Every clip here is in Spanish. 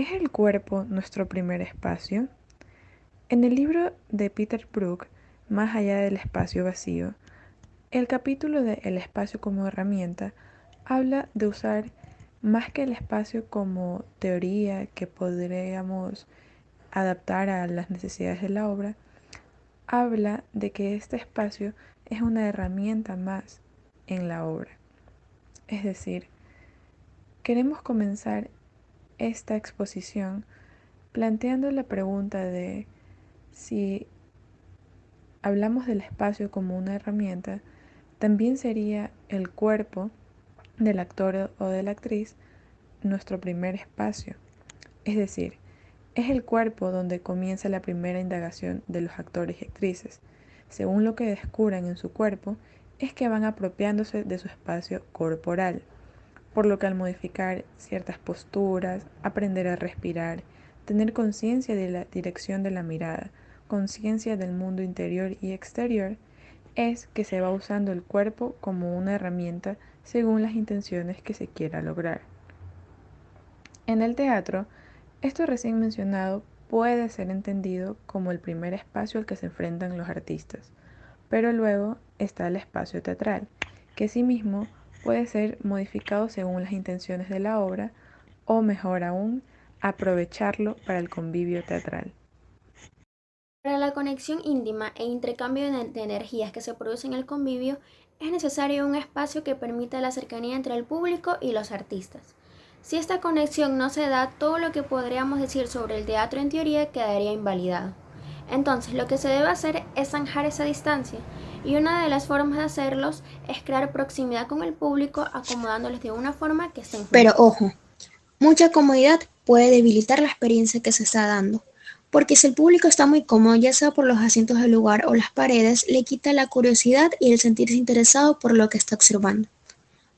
¿Es el cuerpo nuestro primer espacio? En el libro de Peter Brook, Más allá del espacio vacío, el capítulo de El espacio como herramienta habla de usar más que el espacio como teoría que podríamos adaptar a las necesidades de la obra, habla de que este espacio es una herramienta más en la obra. Es decir, queremos comenzar esta exposición planteando la pregunta de si hablamos del espacio como una herramienta, también sería el cuerpo del actor o de la actriz nuestro primer espacio. Es decir, es el cuerpo donde comienza la primera indagación de los actores y actrices. Según lo que descubran en su cuerpo, es que van apropiándose de su espacio corporal, por lo que al modificar ciertas posturas, aprender a respirar, tener conciencia de la dirección de la mirada, conciencia del mundo interior y exterior, es que se va usando el cuerpo como una herramienta según las intenciones que se quiera lograr. En el teatro, esto recién mencionado puede ser entendido como el primer espacio al que se enfrentan los artistas, pero luego está el espacio teatral, que asimismo puede ser modificado según las intenciones de la obra o, mejor aún, aprovecharlo para el convivio teatral. Para la conexión íntima e intercambio de energías que se produce en el convivio, es necesario un espacio que permita la cercanía entre el público y los artistas. Si esta conexión no se da, todo lo que podríamos decir sobre el teatro en teoría quedaría invalidado. Entonces, lo que se debe hacer es zanjar esa distancia, y una de las formas de hacerlos es crear proximidad con el público acomodándolos de una forma que estén Pero juntos. ojo, mucha comodidad puede debilitar la experiencia que se está dando, porque si el público está muy cómodo, ya sea por los asientos del lugar o las paredes, le quita la curiosidad y el sentirse interesado por lo que está observando.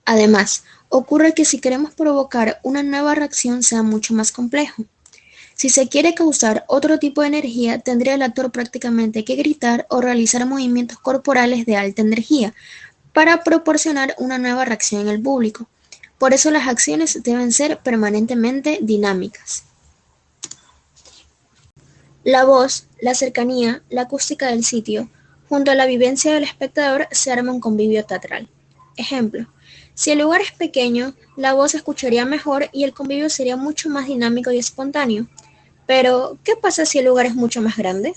Además, ocurre que si queremos provocar una nueva reacción sea mucho más complejo. Si se quiere causar otro tipo de energía, tendría el actor prácticamente que gritar o realizar movimientos corporales de alta energía para proporcionar una nueva reacción en el público. Por eso las acciones deben ser permanentemente dinámicas. La voz, la cercanía, la acústica del sitio, junto a la vivencia del espectador, se arma un convivio teatral. Ejemplo, si el lugar es pequeño, la voz se escucharía mejor y el convivio sería mucho más dinámico y espontáneo. Pero, ¿qué pasa si el lugar es mucho más grande?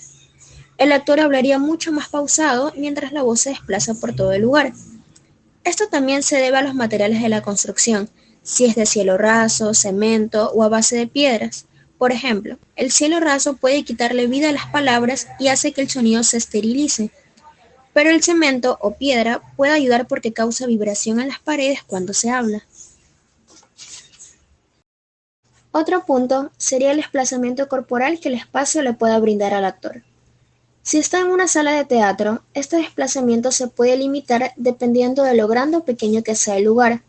El actor hablaría mucho más pausado mientras la voz se desplaza por todo el lugar. Esto también se debe a los materiales de la construcción, si es de cielo raso, cemento o a base de piedras. Por ejemplo, el cielo raso puede quitarle vida a las palabras y hace que el sonido se esterilice, pero el cemento o piedra puede ayudar porque causa vibración en las paredes cuando se habla. Otro punto sería el desplazamiento corporal que el espacio le pueda brindar al actor. Si está en una sala de teatro, este desplazamiento se puede limitar dependiendo de lo grande o pequeño que sea el lugar.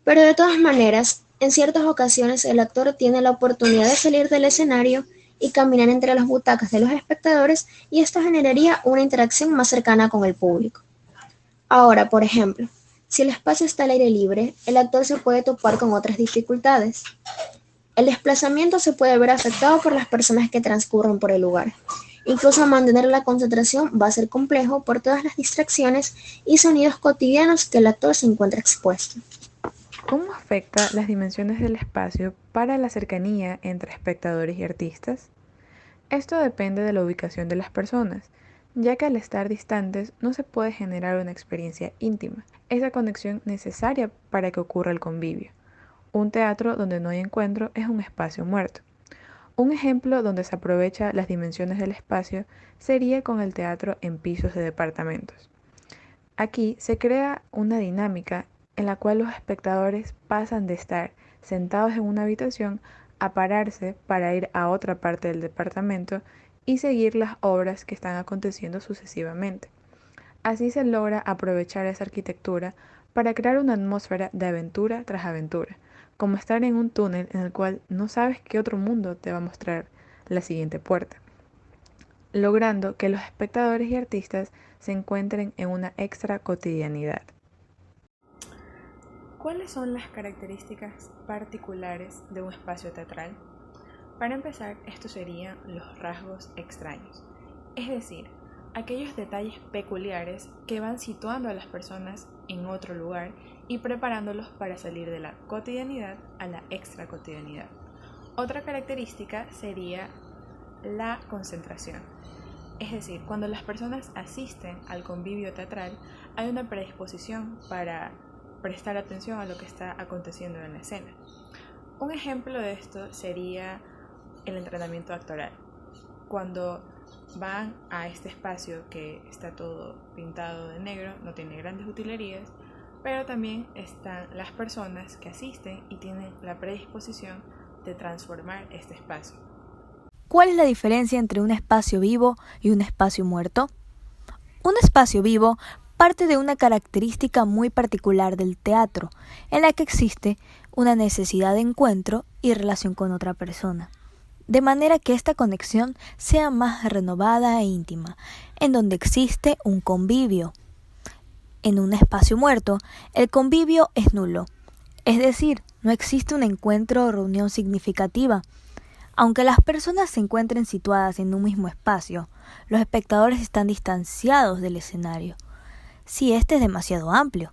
Pero de todas maneras, en ciertas ocasiones el actor tiene la oportunidad de salir del escenario y caminar entre las butacas de los espectadores y esto generaría una interacción más cercana con el público. Ahora, por ejemplo, si el espacio está al aire libre, el actor se puede topar con otras dificultades. El desplazamiento se puede ver afectado por las personas que transcurren por el lugar. Incluso mantener la concentración va a ser complejo por todas las distracciones y sonidos cotidianos que el actor se encuentra expuesto. ¿Cómo afecta las dimensiones del espacio para la cercanía entre espectadores y artistas? Esto depende de la ubicación de las personas, ya que al estar distantes no se puede generar una experiencia íntima, esa conexión necesaria para que ocurra el convivio. Un teatro donde no hay encuentro es un espacio muerto. Un ejemplo donde se aprovecha las dimensiones del espacio sería con el teatro en pisos de departamentos. Aquí se crea una dinámica en la cual los espectadores pasan de estar sentados en una habitación a pararse para ir a otra parte del departamento y seguir las obras que están aconteciendo sucesivamente. Así se logra aprovechar esa arquitectura para crear una atmósfera de aventura tras aventura, como estar en un túnel en el cual no sabes qué otro mundo te va a mostrar la siguiente puerta, logrando que los espectadores y artistas se encuentren en una extra cotidianidad. ¿Cuáles son las características particulares de un espacio teatral? Para empezar, estos serían los rasgos extraños, es decir, aquellos detalles peculiares que van situando a las personas en otro lugar y preparándolos para salir de la cotidianidad a la extracotidianidad. Otra característica sería la concentración, es decir, cuando las personas asisten al convivio teatral hay una predisposición para prestar atención a lo que está aconteciendo en la escena. Un ejemplo de esto sería el entrenamiento actoral. Cuando van a este espacio que está todo pintado de negro, no tiene grandes utilerías, pero también están las personas que asisten y tienen la predisposición de transformar este espacio. ¿Cuál es la diferencia entre un espacio vivo y un espacio muerto? Un espacio vivo parte de una característica muy particular del teatro, en la que existe una necesidad de encuentro y relación con otra persona, de manera que esta conexión sea más renovada e íntima, en donde existe un convivio. En un espacio muerto, el convivio es nulo, es decir, no existe un encuentro o reunión significativa. Aunque las personas se encuentren situadas en un mismo espacio, los espectadores están distanciados del escenario, si este es demasiado amplio,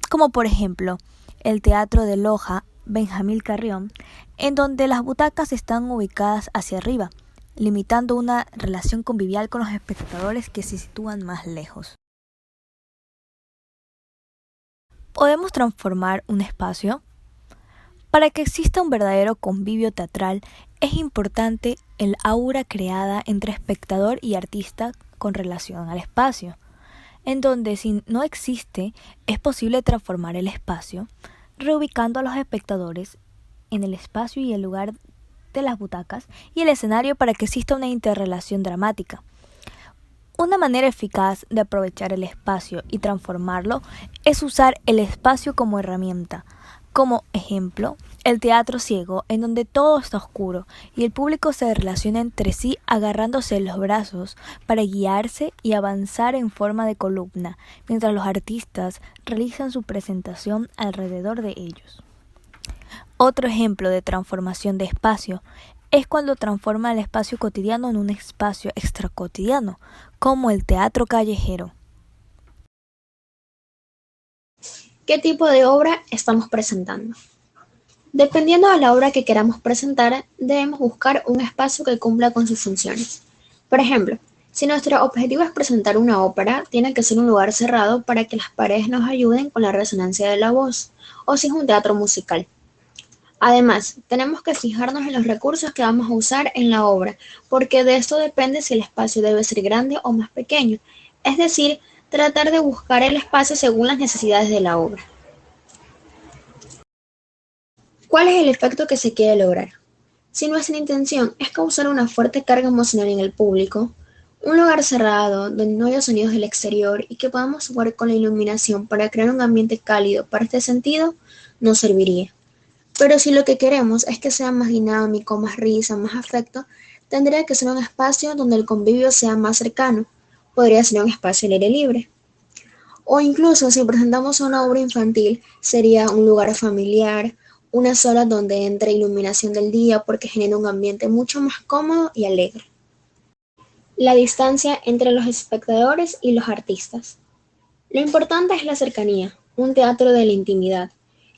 como por ejemplo el Teatro de Loja Benjamín Carrión, en donde las butacas están ubicadas hacia arriba, limitando una relación convivial con los espectadores que se sitúan más lejos. ¿Podemos transformar un espacio? Para que exista un verdadero convivio teatral, es importante el aura creada entre espectador y artista con relación al espacio, en donde si no existe, es posible transformar el espacio, reubicando a los espectadores en el espacio y el lugar de las butacas y el escenario para que exista una interrelación dramática. Una manera eficaz de aprovechar el espacio y transformarlo es usar el espacio como herramienta. Como ejemplo, el teatro ciego, en donde todo está oscuro y el público se relaciona entre sí agarrándose los brazos para guiarse y avanzar en forma de columna, mientras los artistas realizan su presentación alrededor de ellos. Otro ejemplo de transformación de espacio es cuando transforma el espacio cotidiano en un espacio extracotidiano, como el teatro callejero. ¿Qué tipo de obra estamos presentando? Dependiendo de la obra que queramos presentar, debemos buscar un espacio que cumpla con sus funciones. Por ejemplo, si nuestro objetivo es presentar una ópera, tiene que ser un lugar cerrado para que las paredes nos ayuden con la resonancia de la voz, o si es un teatro musical. Además, tenemos que fijarnos en los recursos que vamos a usar en la obra, porque de esto depende si el espacio debe ser grande o más pequeño, es decir, tratar de buscar el espacio según las necesidades de la obra. ¿Cuál es el efecto que se quiere lograr? Si nuestra intención es causar una fuerte carga emocional en el público, un lugar cerrado donde no haya sonidos del exterior y que podamos jugar con la iluminación para crear un ambiente cálido para este sentido, nos serviría. Pero si lo que queremos es que sea más dinámico, más risa, más afecto, tendría que ser un espacio donde el convivio sea más cercano. Podría ser un espacio al aire libre. O incluso si presentamos una obra infantil, sería un lugar familiar, una sala donde entre iluminación del día porque genera un ambiente mucho más cómodo y alegre. La distancia entre los espectadores y los artistas. Lo importante es la cercanía, un teatro de la intimidad,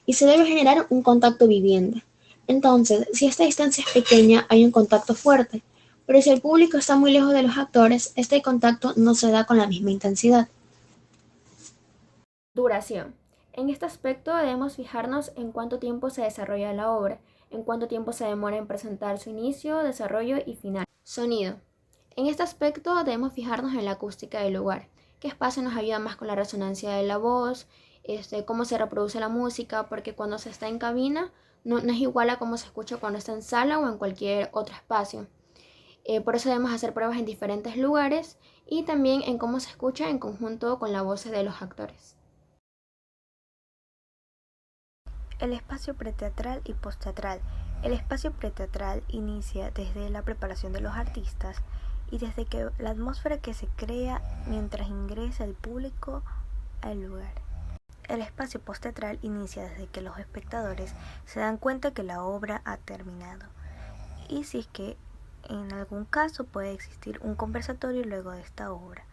y se debe generar un contacto viviente. Entonces, si esta distancia es pequeña, hay un contacto fuerte, pero si el público está muy lejos de los actores, este contacto no se da con la misma intensidad. Duración. En este aspecto debemos fijarnos en cuánto tiempo se desarrolla la obra, en cuánto tiempo se demora en presentar su inicio, desarrollo y final. Sonido. En este aspecto debemos fijarnos en la acústica del lugar, qué espacio nos ayuda más con la resonancia de la voz, cómo se reproduce la música, porque cuando se está en cabina no es igual a cómo se escucha cuando está en sala o en cualquier otro espacio. Por eso debemos hacer pruebas en diferentes lugares y también en cómo se escucha en conjunto con las voces de los actores. El espacio preteatral y postteatral. El espacio preteatral inicia desde la preparación de los artistas y desde que la atmósfera que se crea mientras ingresa el público al lugar. El espacio postteatral inicia desde que los espectadores se dan cuenta que la obra ha terminado y si es que en algún caso puede existir un conversatorio luego de esta obra.